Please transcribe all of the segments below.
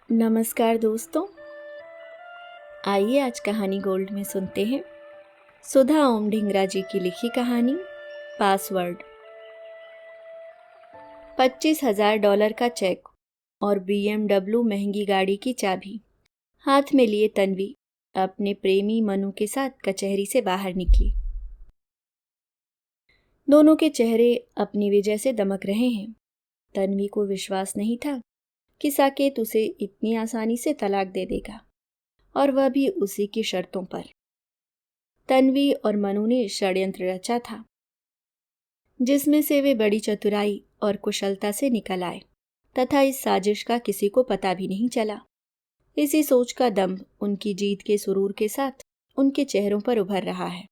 नमस्कार दोस्तों। आइए आज कहानी गोल्ड में सुनते हैं सुधा ओम ढिंगरा जी की लिखी कहानी पासवर्ड। $25,000 का चेक और BMW महंगी गाड़ी की चाबी हाथ में लिए तन्वी अपने प्रेमी मनु के साथ कचहरी से बाहर निकली। दोनों के चेहरे अपनी विजय से दमक रहे हैं। तन्वी को विश्वास नहीं था कि साकेत उसे इतनी आसानी से तलाक दे देगा, और वह भी उसी की शर्तों पर। तन्वी और मनु ने षड्यंत्र रचा था, जिसमें से वे बड़ी चतुराई और कुशलता से निकल आए तथा इस साजिश का किसी को पता भी नहीं चला। इसी सोच का दंभ उनकी जीत के सुरूर के साथ उनके चेहरों पर उभर रहा है।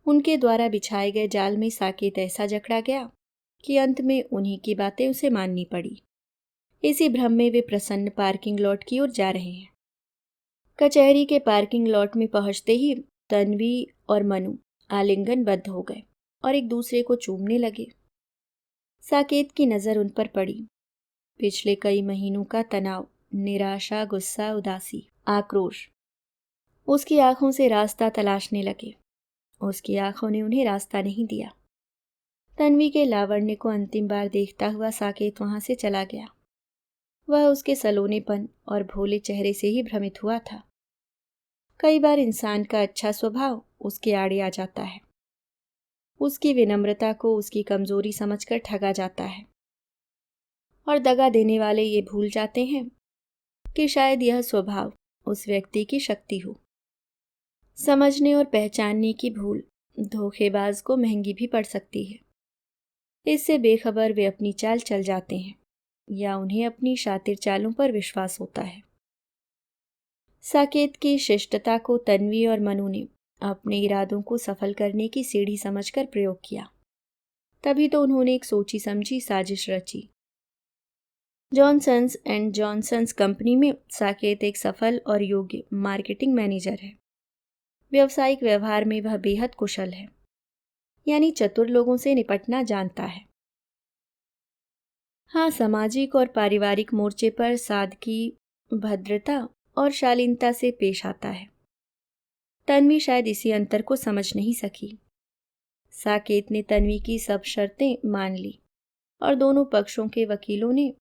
उनके द्वारा बिछाए गए जाल में साकेत ऐसा जकड़ा गया कि अंत में उन्हीं की बातें उसे माननी पड़ी। इसी भ्रम में वे प्रसन्न पार्किंग लॉट की ओर जा रहे हैं। कचहरी के पार्किंग लॉट में पहुंचते ही तन्वी और मनु आलिंगनबद्ध हो गए और एक दूसरे को चूमने लगे। साकेत की नज़र उन पर पड़ी। पिछले कई महीनों का तनाव, निराशा, गुस्सा, उदासी, आक्रोश उसकी आंखों से रास्ता तलाशने लगे। उसकी आंखों ने उन्हें रास्ता नहीं दिया। तन्वी के लावण्य को अंतिम बार देखता हुआ साकेत वहां से चला गया। वह उसके सलोनेपन और भोले चेहरे से ही भ्रमित हुआ था। कई बार इंसान का अच्छा स्वभाव उसके आड़े आ जाता है। उसकी विनम्रता को उसकी कमजोरी समझकर ठगा जाता है, और दगा देने वाले ये भूल जाते हैं कि शायद यह स्वभाव उस व्यक्ति की शक्ति हो। समझने और पहचानने की भूल धोखेबाज को महंगी भी पड़ सकती है। इससे बेखबर वे अपनी चाल चल जाते हैं, या उन्हें अपनी शातिर चालों पर विश्वास होता है। साकेत की शिष्टता को तन्वी और मनु ने अपने इरादों को सफल करने की सीढ़ी समझकर प्रयोग किया। तभी तो उन्होंने एक सोची समझी साजिश रची। जॉनसन्स एंड जॉनसन्स कंपनी में साकेत एक सफल और योग्य मार्केटिंग मैनेजर है। व्यावसायिक व्यवहार में वह बेहद कुशल है, यानी चतुर लोगों से निपटना जानता है। हाँ, सामाजिक और पारिवारिक मोर्चे पर सादगी, भद्रता और शालीनता से पेश आता है। तन्वी शायद इसी अंतर को समझ नहीं सकी। साकेत ने तन्वी की सब शर्तें मान ली और दोनों पक्षों के वकीलों ने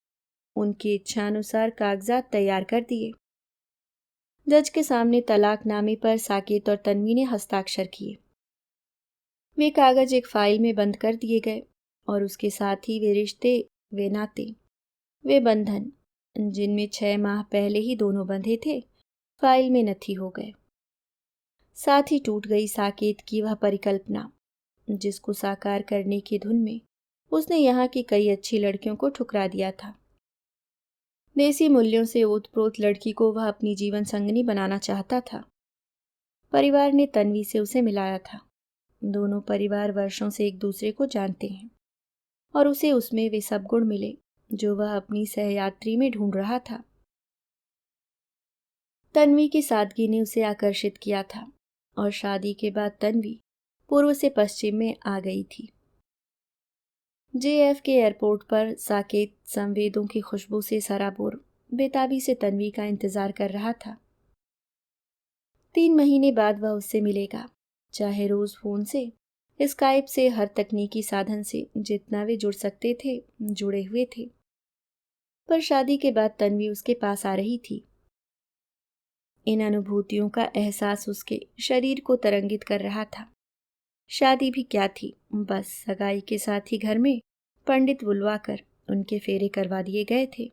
उनकी इच्छानुसार कागजात तैयार कर दिए। जज के सामने तलाकनामे पर साकेत और तन्वी ने हस्ताक्षर किए। वे कागज एक फाइल में बंद कर दिए गए, और उसके साथ ही वे रिश्ते, वे नाते, वे बंधन, जिनमें 6 माह पहले ही दोनों बंधे थे, फाइल में नथी हो गए। साथ ही टूट गई साकेत की वह परिकल्पना जिसको साकार करने की धुन में उसने यहाँ की कई अच्छी लड़कियों को ठुकरा दिया था। देसी मूल्यों से ओतप्रोत लड़की को वह अपनी जीवन संगनी बनाना चाहता था। परिवार ने तन्वी से उसे मिलाया था। दोनों परिवार वर्षों से एक दूसरे को जानते हैं, और उसे उसमें वे सब गुण मिले जो वह अपनी सहयात्री में ढूंढ रहा था। तन्वी की सादगी ने उसे आकर्षित किया था, और शादी के बाद तन्वी पूर्व से पश्चिम में आ गई थी। JFK एयरपोर्ट पर साकेत संवेदों की खुशबू से सराबोर बेताबी से तन्वी का इंतजार कर रहा था। 3 महीने बाद वह उससे मिलेगा, चाहे रोज फोन से, स्काइप से, हर तकनीकी साधन से जितना वे जुड़ सकते थे जुड़े हुए थे। पर शादी के बाद तन्वी उसके पास आ रही थी। इन अनुभूतियों का एहसास उसके शरीर को तरंगित कर रहा था। शादी भी क्या थी, बस सगाई के साथ ही घर में पंडित बुलवाकर उनके फेरे करवा दिए गए थे।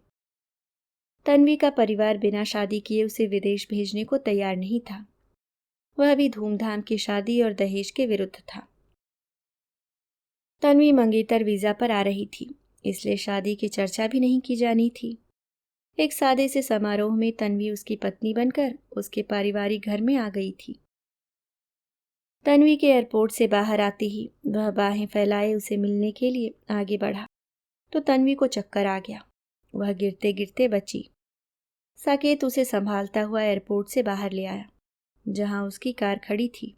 तन्वी का परिवार बिना शादी किए उसे विदेश भेजने को तैयार नहीं था। वह भी धूमधाम की शादी और दहेज के विरुद्ध था। तन्वी मंगेतर वीजा पर आ रही थी, इसलिए शादी की चर्चा भी नहीं की जानी थी। एक सादे से समारोह में तन्वी उसकी पत्नी बनकर उसके पारिवारिक घर में आ गई थी। तन्वी के एयरपोर्ट से बाहर आते ही वह बाहें फैलाए उसे मिलने के लिए आगे बढ़ा, तो तन्वी को चक्कर आ गया। वह गिरते गिरते बची। साकेत उसे संभालता हुआ एयरपोर्ट से बाहर ले आया, जहां उसकी कार खड़ी थी।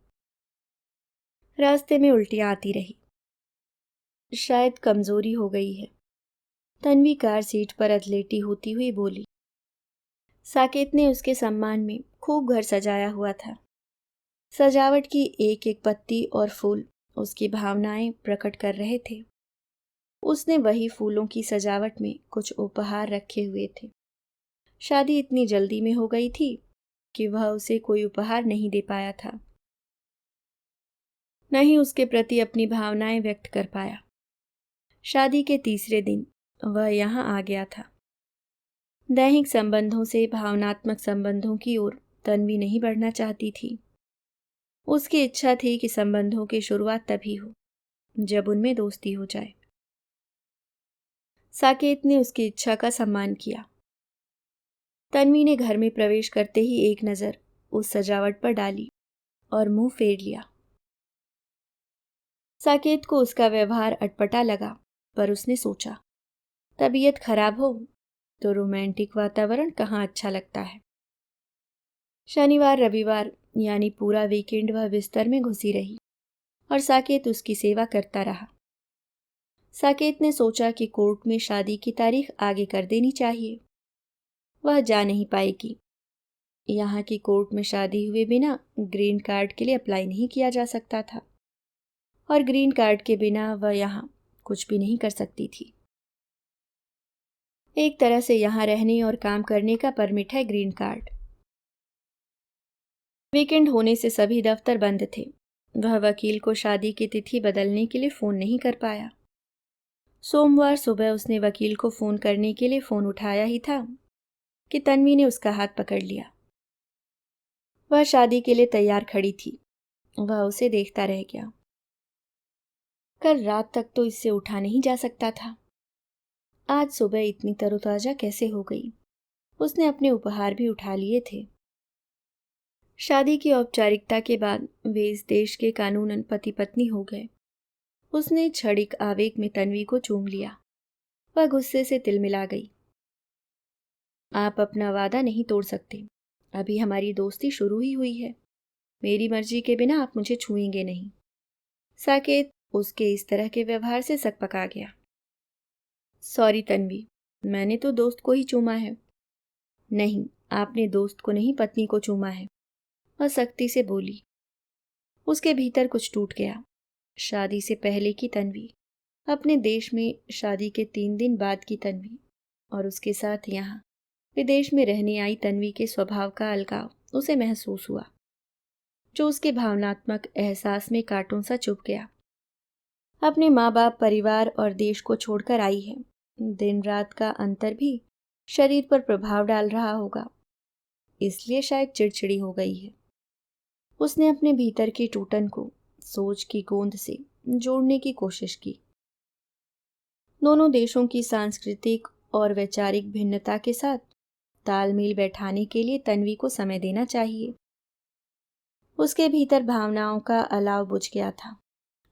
रास्ते में उल्टियां आती रही। शायद कमजोरी हो गई है, तन्वी कार सीट पर अधलेटी होती हुई बोली। साकेत ने उसके सम्मान में खूब घर सजाया हुआ था। सजावट की एक एक पत्ती और फूल उसकी भावनाएं प्रकट कर रहे थे। उसने वही फूलों की सजावट में कुछ उपहार रखे हुए थे। शादी इतनी जल्दी में हो गई थी कि वह उसे कोई उपहार नहीं दे पाया था, न ही उसके प्रति अपनी भावनाएं व्यक्त कर पाया। शादी के तीसरे दिन वह यहाँ आ गया था। दैहिक संबंधों से भावनात्मक संबंधों की ओर तन्वी नहीं बढ़ना चाहती थी। उसकी इच्छा थी कि संबंधों की शुरुआत तभी हो जब उनमें दोस्ती हो जाए। साकेत ने उसकी इच्छा का सम्मान किया। तन्वी ने घर में प्रवेश करते ही एक नज़र उस सजावट पर डाली और मुंह फेर लिया। साकेत को उसका व्यवहार अटपटा लगा, पर उसने सोचा, तबीयत खराब हो तो रोमांटिक वातावरण कहाँ अच्छा लगता है। शनिवार रविवार यानी पूरा वीकेंड वह बिस्तर में घुसी रही और साकेत उसकी सेवा करता रहा। साकेत ने सोचा कि कोर्ट में शादी की तारीख आगे कर देनी चाहिए। वह जा नहीं पाएगी। यहाँ की कोर्ट में शादी हुए बिना ग्रीन कार्ड के लिए अप्लाई नहीं किया जा सकता था, और ग्रीन कार्ड के बिना वह यहाँ कुछ भी नहीं कर सकती थी। एक तरह से यहाँ रहने और काम करने का परमिट है ग्रीन कार्ड। वीकेंड होने से सभी दफ्तर बंद थे। वह वकील को शादी की तिथि बदलने के लिए फ़ोन नहीं कर पाया। सोमवार सुबह उसने वकील को फ़ोन करने के लिए फ़ोन उठाया ही था कि तन्वी ने उसका हाथ पकड़ लिया। वह शादी के लिए तैयार खड़ी थी। वह उसे देखता रह गया। कल रात तक तो इससे उठा नहीं जा सकता था। आज सुबह इतनी तरोताजा कैसे हो गई? उसने अपने उपहार भी उठा लिए थे। शादी की औपचारिकता के बाद वे इस देश के कानूनन पति पत्नी हो गए। उसने क्षणिक आवेग में तन्वी को चूम लिया। वह गुस्से से तिलमिला गई। आप अपना वादा नहीं तोड़ सकते। अभी हमारी दोस्ती शुरू ही हुई है। मेरी मर्जी के बिना आप मुझे छुएंगे नहीं। साकेत उसके इस तरह के व्यवहार से सकपका गया। सॉरी तन्वी, मैंने तो दोस्त को ही चूमा है। नहीं, आपने दोस्त को नहीं, पत्नी को चूमा है, वह सख्ती से बोली। उसके भीतर कुछ टूट गया। शादी से पहले की तन्वी, अपने देश में शादी के 3 दिन बाद की तन्वी, और उसके साथ यहाँ विदेश में रहने आई तन्वी के स्वभाव का अलगाव उसे महसूस हुआ, जो उसके भावनात्मक एहसास में कांटों सा चुभ गया। अपने माँ बाप, परिवार और देश को छोड़कर आई है। दिन रात का अंतर भी शरीर पर प्रभाव डाल रहा होगा, इसलिए शायद चिड़चिड़ी हो गई है। उसने अपने भीतर की टूटन को सोच की गोंद से जोड़ने की कोशिश की। दोनों देशों की सांस्कृतिक और वैचारिक भिन्नता के साथ तालमेल बैठाने के लिए तन्वी को समय देना चाहिए। उसके भीतर भावनाओं का अलाव बुझ गया था।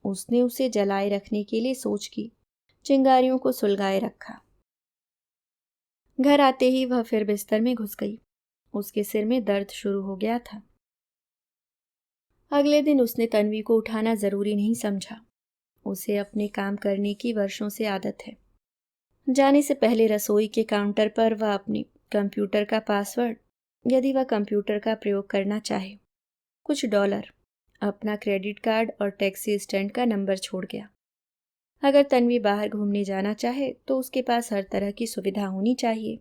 उसने उसे जलाए रखने के लिए सोच की चिंगारियों को सुलगाए रखा। घर आते ही वह फिर बिस्तर में घुस गई। उसके सिर में दर्द शुरू हो गया था। अगले दिन उसने तन्वी को उठाना जरूरी नहीं समझा। उसे अपने काम करने की वर्षों से आदत है। जाने से पहले रसोई के काउंटर पर वह अपने कंप्यूटर का पासवर्ड, यदि वह कंप्यूटर का प्रयोग करना चाहे, कुछ डॉलर, अपना क्रेडिट कार्ड और टैक्सी स्टैंड का नंबर छोड़ गया। अगर तन्वी बाहर घूमने जाना चाहे तो उसके पास हर तरह की सुविधा होनी चाहिए।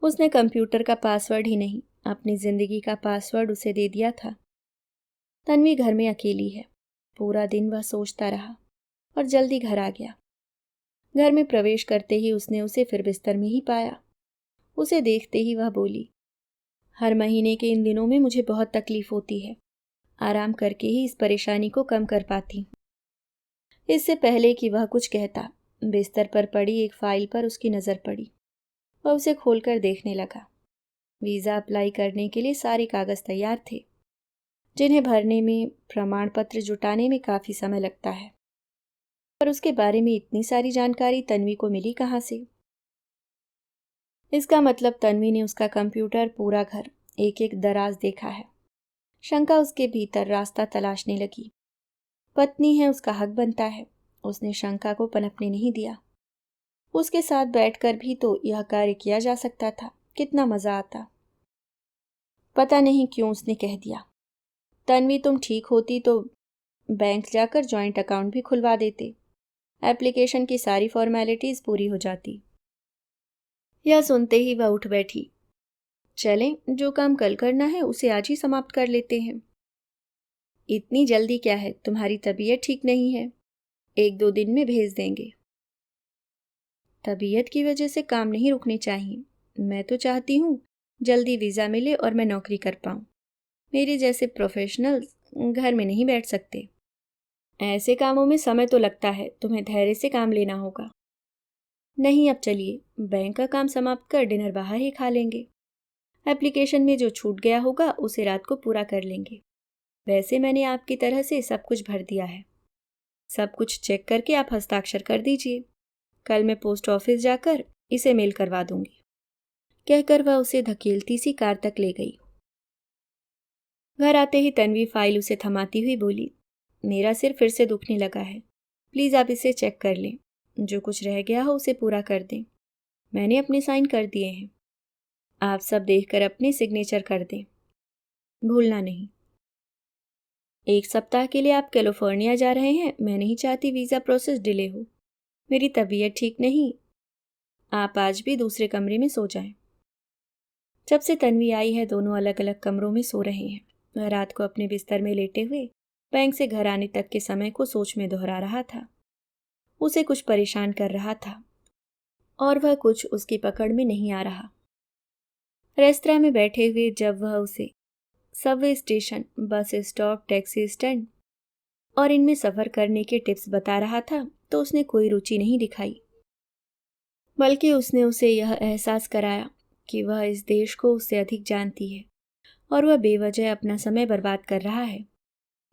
उसने कंप्यूटर का पासवर्ड ही नहीं, अपनी जिंदगी का पासवर्ड उसे दे दिया था। तन्वी घर में अकेली है। पूरा दिन वह सोचता रहा और जल्दी घर आ गया। घर में प्रवेश करते ही उसने उसे फिर बिस्तर में ही पाया। उसे देखते ही वह बोली, हर महीने के इन दिनों में मुझे बहुत तकलीफ होती है। आराम करके ही इस परेशानी को कम कर पाती हूँ। इससे पहले कि वह कुछ कहता, बिस्तर पर पड़ी एक फाइल पर उसकी नज़र पड़ी। वह उसे खोलकर देखने लगा। वीज़ा अप्लाई करने के लिए सारे कागज़ तैयार थे, जिन्हें भरने में, प्रमाण पत्र जुटाने में काफ़ी समय लगता है। पर उसके बारे में इतनी सारी जानकारी तन्वी को मिली कहाँ से? इसका मतलब तन्वी ने उसका कंप्यूटर, पूरा घर, एक एक दराज देखा है। शंका उसके भीतर रास्ता तलाशने लगी। पत्नी है, उसका हक बनता है। उसने शंका को पनपने नहीं दिया। उसके साथ बैठकर भी तो यह कार्य किया जा सकता था, कितना मज़ा आता। पता नहीं क्यों उसने कह दिया। तन्वी, तुम ठीक होती तो बैंक जाकर जॉइंट अकाउंट भी खुलवा देते। एप्लीकेशन की सारी फॉर्मेलिटीज़ पूरी हो जाती। यह सुनते ही वह उठ बैठी। चलें, जो काम कल करना है उसे आज ही समाप्त कर लेते हैं। इतनी जल्दी क्या है, तुम्हारी तबीयत ठीक नहीं है, 1-2 दिन में भेज देंगे। तबीयत की वजह से काम नहीं रुकने चाहिए। मैं तो चाहती हूँ जल्दी वीज़ा मिले और मैं नौकरी कर पाऊँ। मेरे जैसे प्रोफेशनल्स घर में नहीं बैठ सकते। ऐसे कामों में समय तो लगता है, तुम्हें धैर्य से काम लेना होगा। नहीं, अब चलिए, बैंक का काम समाप्त कर डिनर बाहर ही खा लेंगे। एप्लीकेशन में जो छूट गया होगा उसे रात को पूरा कर लेंगे। वैसे मैंने आपकी तरह से सब कुछ भर दिया है। सब कुछ चेक करके आप हस्ताक्षर कर दीजिए। कल मैं पोस्ट ऑफिस जाकर इसे मेल करवा दूंगी। कहकर वह उसे धकेलती सी कार तक ले गई। घर आते ही तन्वी फाइल उसे थमाती हुई बोली, मेरा सिर फिर से दुखने लगा है। प्लीज़ आप इसे चेक कर लें। जो कुछ रह गया हो उसे पूरा कर दें। मैंने अपने साइन कर दिए हैं। आप सब देखकर अपने सिग्नेचर कर दें। भूलना नहीं। 1 सप्ताह के लिए आप कैलिफोर्निया जा रहे हैं। मैं नहीं चाहती वीज़ा प्रोसेस डिले हो। मेरी तबीयत ठीक नहीं। आप आज भी दूसरे कमरे में सो जाएं। जब से तन्वी आई है दोनों अलग अलग कमरों में सो रहे हैं। वह रात को अपने बिस्तर में लेटे हुए बैंक से घर आने तक के समय को सोच में दोहरा रहा था। उसे कुछ परेशान कर रहा था और वह कुछ उसकी पकड़ में नहीं आ रहा। रेस्तरां में बैठे हुए जब वह उसे Subway station, bus stop, taxi stand और इनमें सफ़र करने के टिप्स बता रहा था तो उसने कोई रुचि नहीं दिखाई, बल्कि उसने उसे यह एहसास कराया कि वह इस देश को उससे अधिक जानती है और वह बेवजह अपना समय बर्बाद कर रहा है।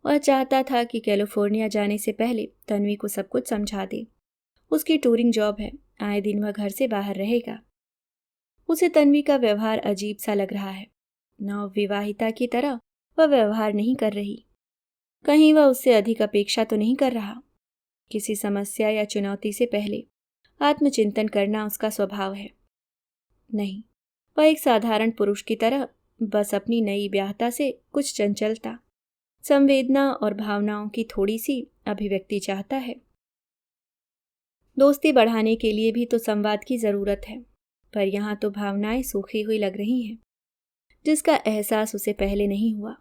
वह चाहता था कि कैलिफोर्निया जाने से पहले तन्वी को सब कुछ समझा दे। उसकी टूरिंग जॉब है, आए दिन वह घर से बाहर रहेगा। उसे तन्वी का व्यवहार अजीब सा लग रहा है। नवविवाहिता की तरह वह व्यवहार नहीं कर रही। कहीं वह उससे अधिक अपेक्षा तो नहीं कर रहा। किसी समस्या या चुनौती से पहले आत्मचिंतन करना उसका स्वभाव है। नहीं, वह एक साधारण पुरुष की तरह बस अपनी नई ब्याहता से कुछ चंचलता, संवेदना और भावनाओं की थोड़ी सी अभिव्यक्ति चाहता है। दोस्ती बढ़ाने के लिए भी तो संवाद की जरूरत है, पर यहाँ तो भावनाएं सूखी हुई लग रही हैं, जिसका एहसास उसे पहले नहीं हुआ।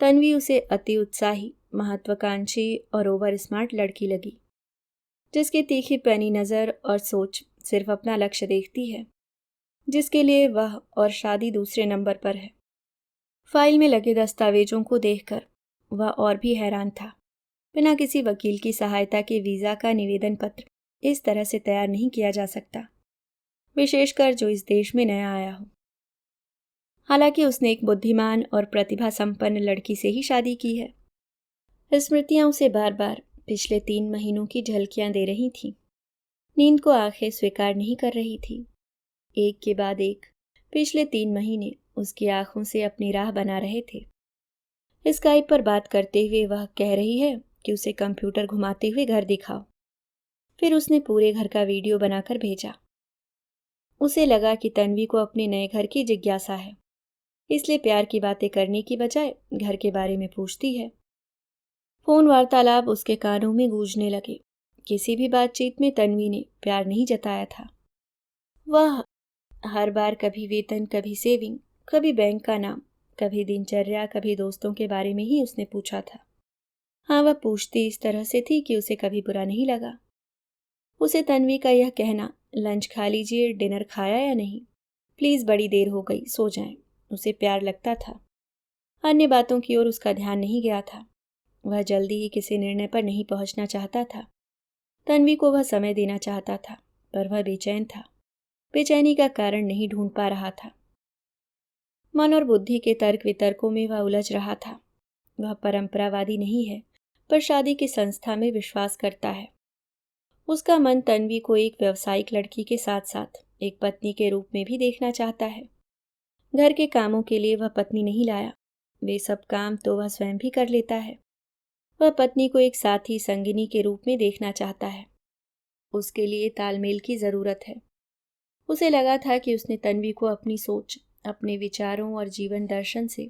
तन्वी उसे अति उत्साही, महत्वाकांक्षी और ओवर स्मार्ट लड़की लगी, जिसकी तीखी पैनी नज़र और सोच सिर्फ अपना लक्ष्य देखती है, जिसके लिए वह और शादी दूसरे नंबर पर है। फाइल में लगे दस्तावेजों को देखकर वह और भी हैरान था। बिना किसी वकील की सहायता के वीज़ा का निवेदन पत्र इस तरह से तैयार नहीं किया जा सकता, विशेषकर जो इस देश में नया आया हो। हालांकि उसने एक बुद्धिमान और प्रतिभा संपन्न लड़की से ही शादी की है। स्मृतियां उसे बार बार पिछले 3 महीनों की झलकियां दे रही थीं। नींद को आंखें स्वीकार नहीं कर रही थी। एक के बाद एक पिछले 3 महीने उसकी आंखों से अपनी राह बना रहे थे। स्काइप पर बात करते हुए वह कह रही है कि उसे कंप्यूटर घुमाते हुए घर दिखाओ। फिर उसने पूरे घर का वीडियो बनाकर भेजा। उसे लगा कि तन्वी को अपने नए घर की जिज्ञासा है, इसलिए प्यार की बातें करने की बजाय घर के बारे में पूछती है। फोन वार्तालाप उसके कानों में गूंजने लगे। किसी भी बातचीत में तन्वी ने प्यार नहीं जताया था। वह हर बार कभी वेतन, कभी सेविंग, कभी बैंक का नाम, कभी दिनचर्या, कभी दोस्तों के बारे में ही उसने पूछा था। हाँ, वह पूछती इस तरह से थी कि उसे कभी बुरा नहीं लगा। उसे तन्वी का यह कहना, लंच खा लीजिए, डिनर खाया या नहीं, प्लीज़ बड़ी देर हो गई, सो जाएं, उसे प्यार लगता था। अन्य बातों की ओर उसका ध्यान नहीं गया था। वह जल्दी ही किसी निर्णय पर नहीं पहुंचना चाहता था। तन्वी को वह समय देना चाहता था, पर वह बेचैन था। बेचैनी का कारण नहीं ढूंढ पा रहा था। मन और बुद्धि के तर्क वितर्कों में वह उलझ रहा था। वह परंपरावादी नहीं है, पर शादी की संस्था में विश्वास करता है। उसका मन तन्वी को एक व्यावसायिक लड़की के साथ साथ एक पत्नी के रूप में भी देखना चाहता है। घर के कामों के लिए वह पत्नी नहीं लाया। वे सब काम तो वह स्वयं भी कर लेता है। वह पत्नी को एक साथी, संगिनी के रूप में देखना चाहता है। उसके लिए तालमेल की जरूरत है। उसे लगा था कि उसने तन्वी को अपनी सोच, अपने विचारों और जीवन दर्शन से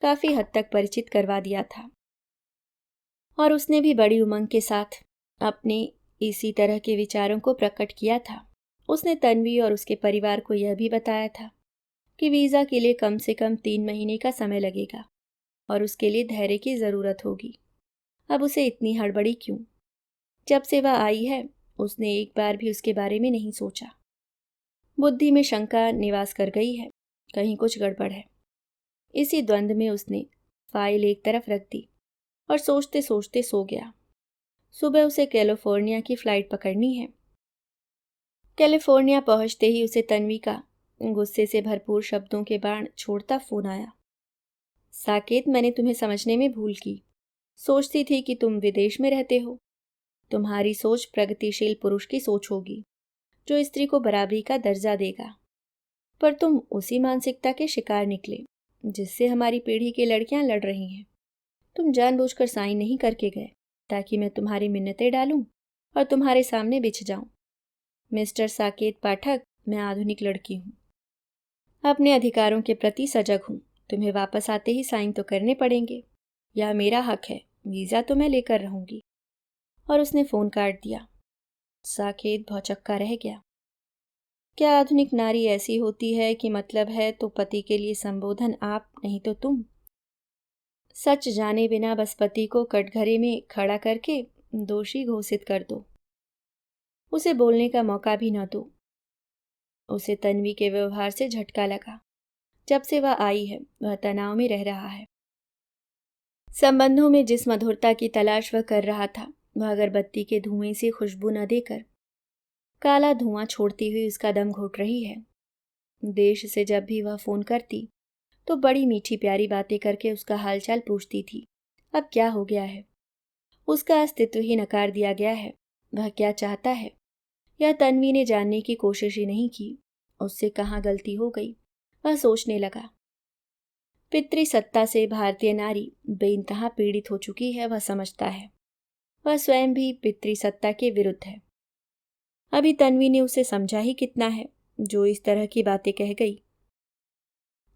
काफी हद तक परिचित करवा दिया था, और उसने भी बड़ी उमंग के साथ अपने इसी तरह के विचारों को प्रकट किया था। उसने तन्वी और उसके परिवार को यह भी बताया था कि वीज़ा के लिए कम से कम 3 महीने का समय लगेगा और उसके लिए धैर्य की ज़रूरत होगी। अब उसे इतनी हड़बड़ी क्यों? जब से वह आई है उसने एक बार भी उसके बारे में नहीं सोचा। बुद्धि में शंका निवास कर गई है, कहीं कुछ गड़बड़ है। इसी द्वंद्व में उसने फाइल एक तरफ रख दी और सोचते सोचते सो गया। सुबह उसे कैलिफोर्निया की फ्लाइट पकड़नी है। कैलिफोर्निया पहुंचते ही उसे तन्वी का गुस्से से भरपूर शब्दों के बाण छोड़ता फोन आया। साकेत, मैंने तुम्हें समझने में भूल की। सोचती थी कि तुम विदेश में रहते हो। तुम्हारी सोच प्रगतिशील पुरुष की सोच होगी जो स्त्री को बराबरी का दर्जा देगा, पर तुम उसी मानसिकता के शिकार निकले जिससे हमारी पीढ़ी की लड़कियां लड़ रही हैं। तुम जानबूझकर साइन नहीं करके गए ताकि मैं तुम्हारी मिन्नतें डालूं और तुम्हारे सामने बिछ जाऊं। मिस्टर साकेत पाठक, मैं आधुनिक लड़की हूं, अपने अधिकारों के प्रति सजग हूं। तुम्हें वापस आते ही साइन तो करने पड़ेंगे, यह मेरा हक है। वीज़ा तो मैं लेकर रहूंगी। और उसने फ़ोन काट दिया। साकेत भौचक्का रह गया। क्या आधुनिक नारी ऐसी होती है कि मतलब है तो पति के लिए संबोधन आप, नहीं तो तुम? सच जाने बिना बस पति को कटघरे में खड़ा करके दोषी घोषित कर दो, उसे बोलने का मौका भी न दो। उसे तन्वी के व्यवहार से झटका लगा। जब से वह आई है वह तनाव में रह रहा है। संबंधों में जिस मधुरता की तलाश वह कर रहा था वह अगरबत्ती के धुएं से खुशबू न देकर काला धुआं छोड़ती हुई उसका दम घुट रही है। देश से जब भी वह फोन करती तो बड़ी मीठी प्यारी बातें करके उसका हालचाल पूछती थी। अब क्या हो गया है? उसका अस्तित्व ही नकार दिया गया है। वह क्या चाहता है या तन्वी ने जानने की कोशिश ही नहीं की। उससे कहाँ गलती हो गई, वह सोचने लगा। पितृसत्ता से भारतीय नारी बेइंतहा पीड़ित हो चुकी है, वह समझता है। वह स्वयं भी पितृसत्ता के विरुद्ध है। अभी तन्वी ने उसे समझा ही कितना है जो इस तरह की बातें कह गई।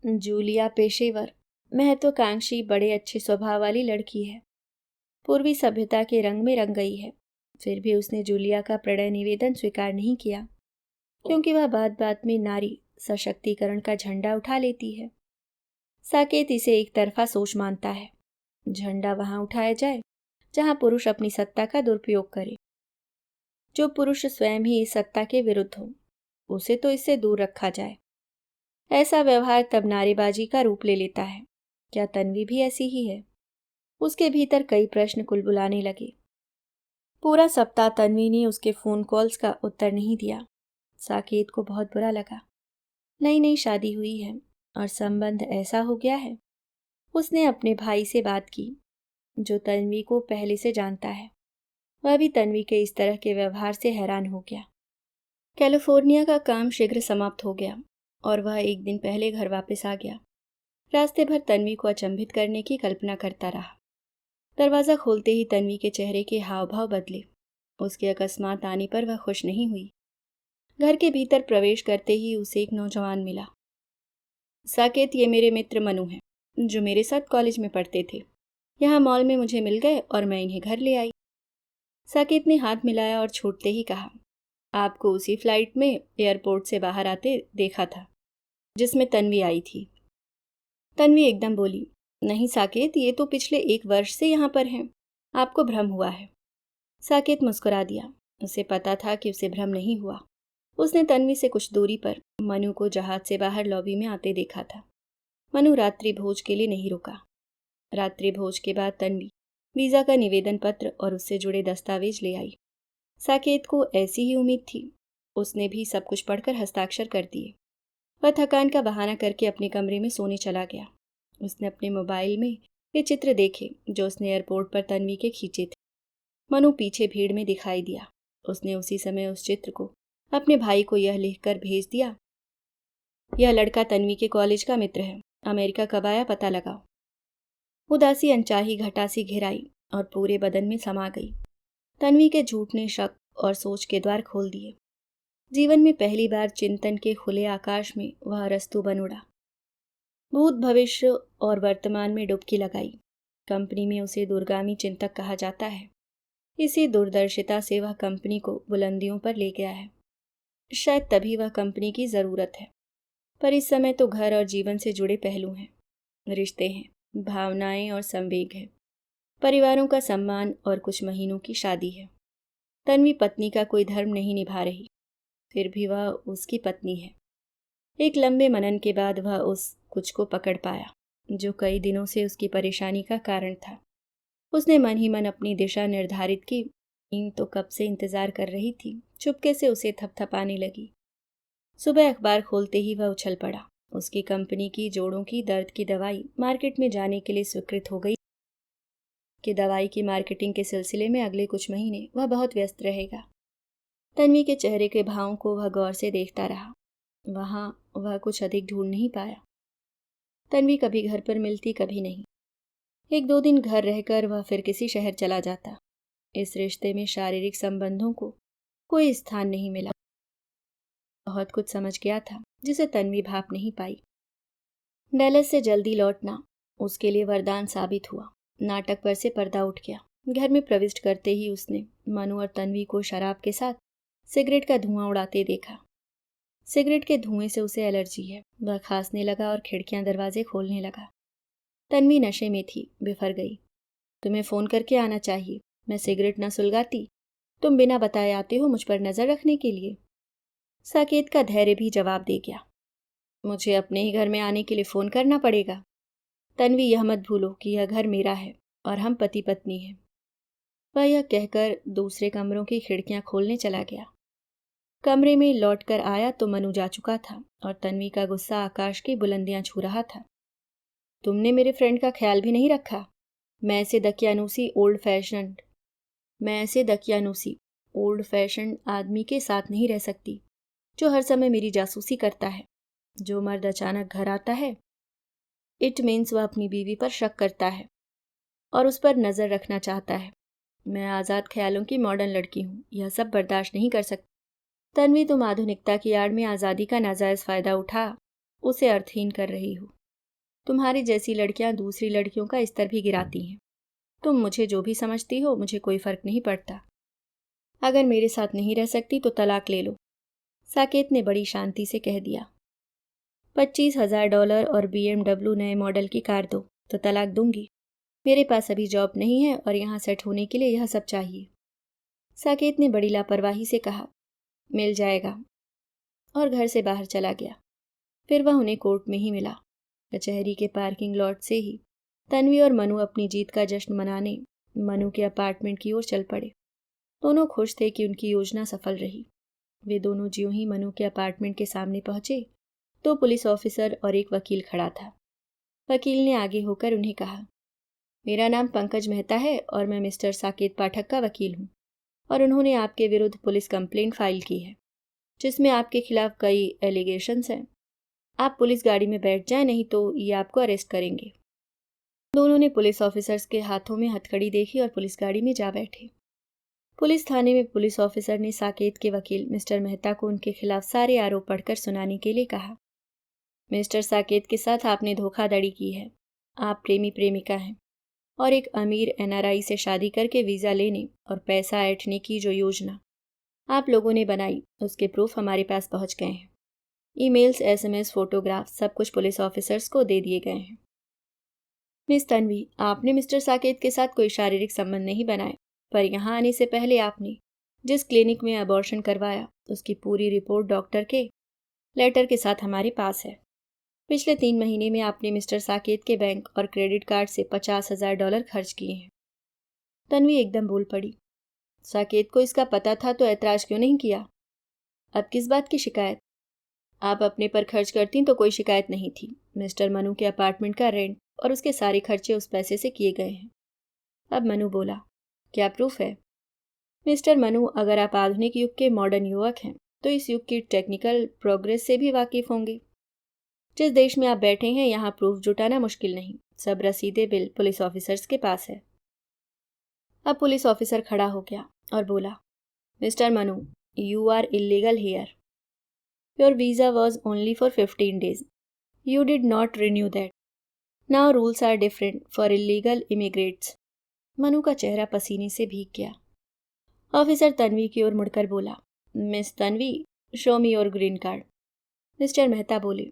जूलिया पेशेवर, महत्वाकांक्षी, बड़े अच्छे स्वभाव वाली लड़की है। पूर्वी सभ्यता के रंग में रंग गई है। फिर भी उसने जूलिया का प्रणय निवेदन स्वीकार नहीं किया, क्योंकि वह बात बात में नारी सशक्तिकरण का झंडा उठा लेती है। साकेत इसे एक तरफा सोच मानता है। झंडा वहां उठाया जाए जहां पुरुष अपनी सत्ता का दुरुपयोग करे। जो पुरुष स्वयं ही इस सत्ता के विरुद्ध हो उसे तो इससे दूर रखा जाए। ऐसा व्यवहार तब नारीबाजी का रूप ले लेता है। क्या तन्वी भी ऐसी ही है? उसके भीतर कई प्रश्न कुलबुलाने लगे। पूरा सप्ताह तन्वी ने उसके फोन कॉल्स का उत्तर नहीं दिया। साकेत को बहुत बुरा लगा। नई नई शादी हुई है और संबंध ऐसा हो गया है। उसने अपने भाई से बात की जो तन्वी को पहले से जानता है। वह भी तन्वी के इस तरह के व्यवहार से हैरान हो गया। कैलिफोर्निया का काम शीघ्र समाप्त हो गया और वह एक दिन पहले घर वापस आ गया। रास्ते भर तन्वी को अचंभित करने की कल्पना करता रहा। दरवाज़ा खोलते ही तन्वी के चेहरे के हाव भाव बदले। उसके अकस्मात आने पर वह खुश नहीं हुई। घर के भीतर प्रवेश करते ही उसे एक नौजवान मिला। साकेत, ये मेरे मित्र मनु हैं, जो मेरे साथ कॉलेज में पढ़ते थे। यहाँ मॉल में मुझे मिल गए और मैं इन्हें घर ले आई। साकेत ने हाथ मिलाया और छूटते ही कहा, आपको उसी फ्लाइट में एयरपोर्ट से बाहर आते देखा था जिसमें तन्वी आई थी। तन्वी एकदम बोली, नहीं साकेत, ये तो पिछले 1 वर्ष से यहाँ पर हैं। आपको भ्रम हुआ है। साकेत मुस्कुरा दिया। उसे पता था कि उसे भ्रम नहीं हुआ। उसने तन्वी से कुछ दूरी पर मनु को जहाज से बाहर लॉबी में आते देखा था। मनु रात्रि भोज के लिए नहीं रुका। रात्रि भोज के बाद तन्वी वीज़ा का निवेदन पत्र और उससे जुड़े दस्तावेज ले आई। साकेत को ऐसी ही उम्मीद थी। उसने भी सब कुछ पढ़कर हस्ताक्षर कर दिए। वह थकान का बहाना करके अपने कमरे में सोने चला गया। उसने अपने मोबाइल में ये चित्र देखे जो उसने एयरपोर्ट पर तन्वी के खींचे थे। मनु पीछे भीड़ में दिखाई दिया। उसने उसी समय उस चित्र को अपने भाई को यह लिखकर भेज दिया, यह लड़का तन्वी के कॉलेज का मित्र है, अमेरिका कब आया पता लगाओ। उदासी अनचाही घटासी घिराई और पूरे बदन में समा गई। तन्वी के झूठ ने शक और सोच के द्वार खोल दिए। जीवन में पहली बार चिंतन के खुले आकाश में वह अरस्तु बन उड़ा। भूत, भविष्य और वर्तमान में डुबकी लगाई। कंपनी में उसे दूरगामी चिंतक कहा जाता है। इसी दूरदर्शिता से वह कंपनी को बुलंदियों पर ले गया है। शायद तभी वह कंपनी की ज़रूरत है। पर इस समय तो घर और जीवन से जुड़े पहलू हैं, रिश्ते हैं, भावनाएं और संवेग है, परिवारों का सम्मान और कुछ महीनों की शादी है। तन्वी पत्नी का कोई धर्म नहीं निभा रही, फिर भी वह उसकी पत्नी है। एक लंबे मनन के बाद वह उस कुछ को पकड़ पाया जो कई दिनों से उसकी परेशानी का कारण था। उसने मन ही मन अपनी दिशा निर्धारित की। नींद तो कब से इंतजार कर रही थी, चुपके से उसे थपथपाने लगी। सुबह अखबार खोलते ही वह उछल पड़ा। उसकी कंपनी की जोड़ों की दर्द की दवाई मार्केट में जाने के लिए स्वीकृत हो गई कि दवाई की मार्केटिंग के सिलसिले में अगले कुछ महीने वह बहुत व्यस्त रहेगा। तन्वी के चेहरे के भावों को वह गौर से देखता रहा। वहां वह कुछ अधिक ढूंढ नहीं पाया। तन्वी कभी घर पर मिलती, कभी नहीं। एक दो दिन घर रहकर वह फिर किसी शहर चला जाता। इस रिश्ते में शारीरिक संबंधों को कोई स्थान नहीं मिला। बहुत कुछ समझ गया था जिसे तन्वी भाप नहीं पाई। डैलस से जल्दी लौटना उसके लिए वरदान साबित हुआ। नाटक पर से पर्दा उठ गया। घर में प्रविष्ट करते ही उसने मनु और तन्वी को शराब के साथ सिगरेट का धुआं उड़ाते देखा। सिगरेट के धुएं से उसे एलर्जी है। वह खांसने लगा और खिड़कियां दरवाजे खोलने लगा। तन्वी नशे में थी, बिफर गई। तुम्हें फ़ोन करके आना चाहिए, मैं सिगरेट न सुलगाती। तुम बिना बताए आते हो मुझ पर नज़र रखने के लिए। साकेत का धैर्य भी जवाब दे गया। मुझे अपने ही घर में आने के लिए फ़ोन करना पड़ेगा। तन्वी, यह मत भूलो कि यह घर मेरा है और हम पति पत्नी हैं। वह यह कहकर दूसरे कमरों की खिड़कियां खोलने चला गया। कमरे में लौट कर आया तो मनु जा चुका था और तन्वी का गुस्सा आकाश की बुलंदियां छू रहा था। तुमने मेरे फ्रेंड का ख्याल भी नहीं रखा। मैं ऐसे दकियानूसी ओल्ड फैशन आदमी के साथ नहीं रह सकती जो हर समय मेरी जासूसी करता है। जो मर्द अचानक घर आता है, इट मीन्स वह अपनी बीवी पर शक करता है और उस पर नज़र रखना चाहता है। मैं आज़ाद ख्यालों की मॉडर्न लड़की हूँ, यह सब बर्दाश्त नहीं कर सकती। तन्वी, तुम आधुनिकता की आड़ में आज़ादी का नाजायज़ फ़ायदा उठा उसे अर्थहीन कर रही हो। तुम्हारी जैसी लड़कियां दूसरी लड़कियों का स्तर भी गिराती हैं। तुम मुझे जो भी समझती हो, मुझे कोई फ़र्क नहीं पड़ता। अगर मेरे साथ नहीं रह सकती तो तलाक ले लो। साकेत ने बड़ी शांति से कह दिया। $25,000 और BMW नए मॉडल की कार दो तो तलाक दूंगी। मेरे पास अभी जॉब नहीं है और यहाँ सेट होने के लिए यह सब चाहिए। साकेत ने बड़ी लापरवाही से कहा, मिल जाएगा, और घर से बाहर चला गया। फिर वह उन्हें कोर्ट में ही मिला। कचहरी के पार्किंग लॉट से ही तन्वी और मनु अपनी जीत का जश्न मनाने मनु के अपार्टमेंट की ओर चल पड़े। दोनों खुश थे कि उनकी योजना सफल रही। वे दोनों ज्यों ही मनु के अपार्टमेंट के सामने पहुंचे तो पुलिस ऑफिसर और एक वकील खड़ा था। वकील ने आगे होकर उन्हें कहा, मेरा नाम पंकज मेहता है और मैं मिस्टर साकेत पाठक का वकील हूँ और उन्होंने आपके विरुद्ध पुलिस कंप्लेंट फाइल की है जिसमें आपके खिलाफ कई एलिगेशंस हैं। आप पुलिस गाड़ी में बैठ जाएं, नहीं तो ये आपको अरेस्ट करेंगे। दोनों ने पुलिस ऑफिसर्स के हाथों में हथकड़ी देखी और पुलिस गाड़ी में जा बैठे। पुलिस थाने में पुलिस ऑफिसर ने साकेत के वकील मिस्टर मेहता को उनके खिलाफ सारे आरोप पढ़कर सुनाने के लिए कहा। मिस्टर साकेत के साथ आपने धोखाधड़ी की है। आप प्रेमी प्रेमिका हैं और एक अमीर NRI से शादी करके वीज़ा लेने और पैसा ऐंठने की जो योजना आप लोगों ने बनाई, उसके प्रूफ हमारे पास पहुंच गए हैं। ईमेल्स, SMS, फोटोग्राफ सब कुछ पुलिस ऑफिसर्स को दे दिए गए हैं। मिस तन्वी, आपने मिस्टर साकेत के साथ कोई शारीरिक संबंध नहीं बनाए, पर यहाँ आने से पहले आपने जिस क्लिनिक में अबॉर्शन करवाया उसकी पूरी रिपोर्ट डॉक्टर के लेटर के साथ हमारे पास है। पिछले 3 महीने में आपने मिस्टर साकेत के बैंक और क्रेडिट कार्ड से $50,000 खर्च किए हैं। तन्वी एकदम बोल पड़ी। साकेत को इसका पता था तो ऐतराज़ क्यों नहीं किया? अब किस बात की शिकायत? आप अपने पर खर्च करती तो कोई शिकायत नहीं थी। मिस्टर मनु के अपार्टमेंट का रेंट और उसके सारे खर्चे उस पैसे से किए गए हैं। अब मनु बोला, क्या प्रूफ है? मिस्टर मनु, अगर आप आधुनिक युग के मॉडर्न युवक हैं तो इस युग की टेक्निकल प्रोग्रेस से भी वाकिफ होंगे। जिस देश में आप बैठे हैं यहाँ प्रूफ जुटाना मुश्किल नहीं। सब रसीदे बिल पुलिस ऑफिसर्स के पास है। अब पुलिस ऑफिसर खड़ा हो गया और बोला, mister Manu, you are illegal here. Your visa was only for 15 days. You did not renew that. Now rules are different for illegal immigrants. Manu का चेहरा पसीने से भीग गया। ऑफिसर तन्वी की ओर मुड़कर बोला, miss Tanvi, show me your green card. Mister Mehta बोले,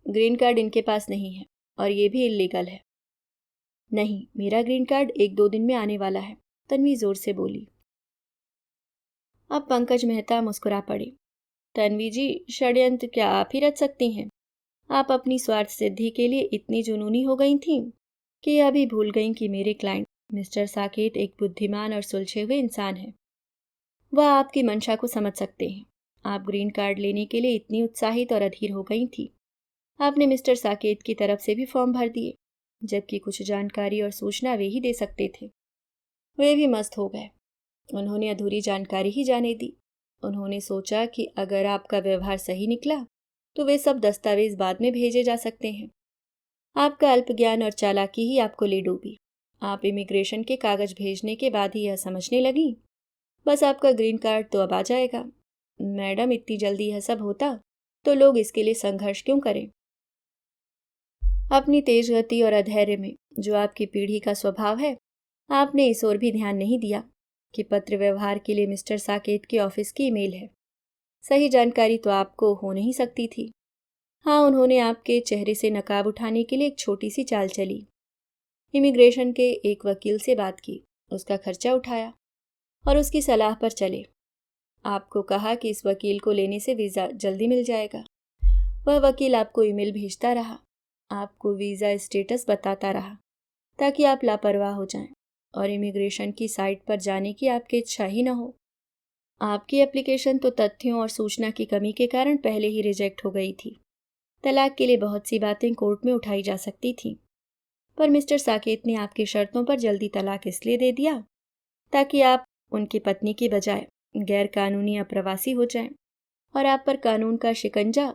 ग्रीन कार्ड इनके पास नहीं है और ये भी इलीगल है। नहीं, मेरा ग्रीन कार्ड 1-2 दिन में आने वाला है, तन्वी जोर से बोली। अब पंकज मेहता मुस्कुरा पड़े। तन्वी जी, षड्यंत्र क्या आप ही रच सकती हैं? आप अपनी स्वार्थ सिद्धि के लिए इतनी जुनूनी हो गई थीं कि अभी भूल गईं कि मेरे क्लाइंट मिस्टर साकेत एक बुद्धिमान और सुलझे हुए इंसान हैं। वह आपकी मंशा को समझ सकते हैं। आप ग्रीन कार्ड लेने के लिए इतनी उत्साहित और अधीर हो गई थी। आपने मिस्टर साकेत की तरफ से भी फॉर्म भर दिए, जबकि कुछ जानकारी और सूचना वे ही दे सकते थे। वे भी मस्त हो गए। उन्होंने अधूरी जानकारी ही जाने दी। उन्होंने सोचा कि अगर आपका व्यवहार सही निकला तो वे सब दस्तावेज बाद में भेजे जा सकते हैं। आपका अल्प ज्ञान और चालाकी ही आपको ले डूबी। आप इमिग्रेशन के कागज भेजने के बाद ही यह समझने लगी, बस आपका ग्रीन कार्ड तो अब आ जाएगा। मैडम, इतनी जल्दी यह सब होता तो लोग इसके लिए संघर्ष क्यों करें? अपनी तेज गति और अधैर्य में, जो आपकी पीढ़ी का स्वभाव है, आपने इस ओर भी ध्यान नहीं दिया कि पत्र व्यवहार के लिए मिस्टर साकेत के ऑफिस की ईमेल है। सही जानकारी तो आपको हो नहीं सकती थी। हाँ, उन्होंने आपके चेहरे से नकाब उठाने के लिए एक छोटी सी चाल चली। इमिग्रेशन के एक वकील से बात की, उसका खर्चा उठाया और उसकी सलाह पर चले। आपको कहा कि इस वकील को लेने से वीज़ा जल्दी मिल जाएगा। वह वकील आपको ईमेल भेजता रहा, आपको वीज़ा स्टेटस बताता रहा, ताकि आप लापरवाह हो जाएं और इमिग्रेशन की साइट पर जाने की आपकी इच्छा ही न हो। आपकी एप्लीकेशन तो तथ्यों और सूचना की कमी के कारण पहले ही रिजेक्ट हो गई थी। तलाक के लिए बहुत सी बातें कोर्ट में उठाई जा सकती थीं, पर मिस्टर साकेत ने आपकी शर्तों पर जल्दी तलाक इसलिए दे दिया ताकि आप उनकी पत्नी की बजाय गैर कानूनी अप्रवासी हो जाएं और आप पर कानून का शिकंजा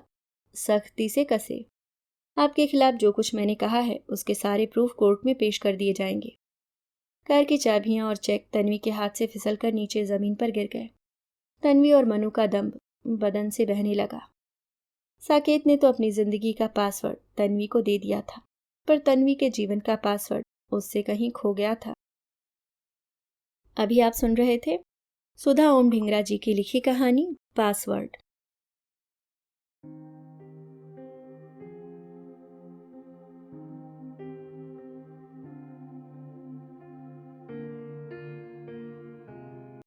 सख्ती से कसे। आपके खिलाफ जो कुछ मैंने कहा है उसके सारे प्रूफ कोर्ट में पेश कर दिए जाएंगे। कार की चाबियां और चेक तन्वी के हाथ से फिसलकर नीचे जमीन पर गिर गए। तन्वी और मनु का दम बदन से बहने लगा। साकेत ने तो अपनी जिंदगी का पासवर्ड तन्वी को दे दिया था, पर तन्वी के जीवन का पासवर्ड उससे कहीं खो गया था। अभी आप सुन रहे थे सुधा ओम ढिंगरा जी की लिखी कहानी पासवर्ड।